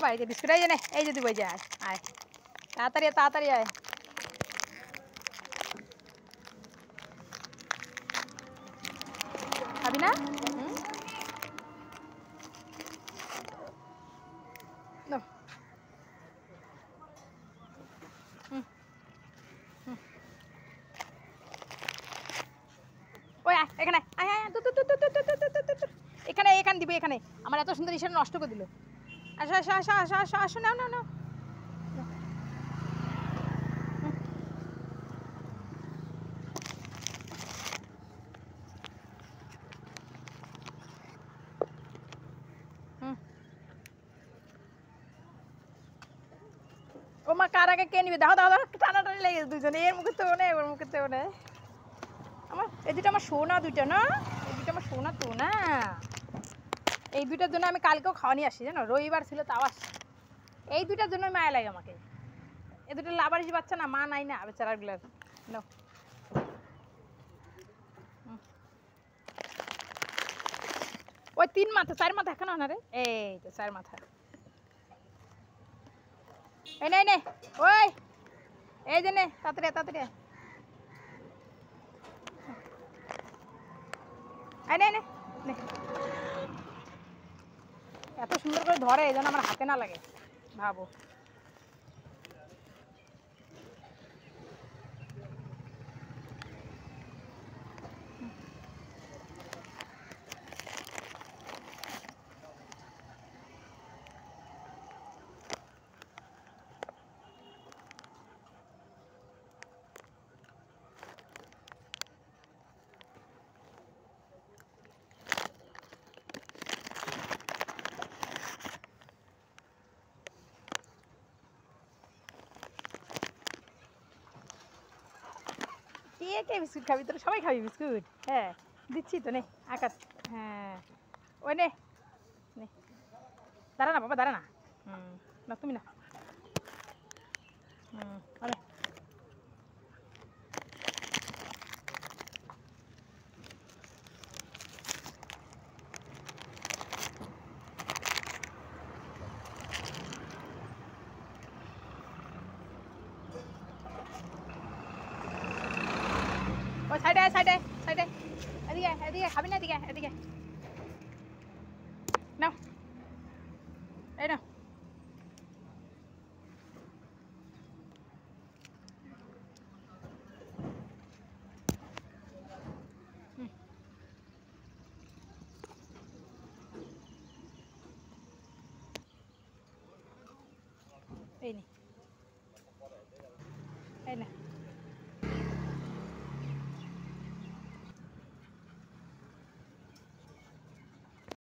খাবা এই যে বিস্কুট এই যে নে এই যে দিব এই যে আয় আয় তাড়াতাড়ি তাড়াতাড়ি আয় খাবি না ওই এখানে এখানে এখানে দিবে এখানে আমার এত সুন্দর ইশারা নষ্ট করে দিল আসো আসো আসো আসো আসো আসো নাও নাও নাও ও মা কার আগে কে নিবে দাও দাও দাও টানাটানি লেগে দুজনে এর মুখে তো নেই ওর মুখে তো নেই আমার এই দুটো আমার সোনা দুটো না এই দুটো আমার সোনা তো না এই দুটার জন্য আমি কালকেও খাওয়া নিয়ে আসি জানো রবিবার ছিল তাও আসি এই দুটার জন্য মায়া লাগে আমাকে এই দুটো লাবারিশ বাচ্চা না মা নাই না বেচারাগুলোর নাও ওই 3 মাথা 4 মাথা এখনো না রে এই তো 4 মাথা এই নে নে ওই এই যে নে তাড়াতাড়ি তাড়াতাড়ি এই নে নে নে এত সুন্দর করে ধরে যেন আমার হাতে না লাগে ভাবো কে কে বিস্কুট খাবি তোরা সবাই খাবি বিস্কুট হ্যাঁ দিচ্ছি তো নে আকাশ হ্যাঁ ওই নে নে দাঁড়া না বাবা দাঁড়া না না তুমি না আরে ওই সাইডে সাইডে সাইডে এদিকে এদিকে খাবি না এদিকে এদিকে নাও এই নাও এই নে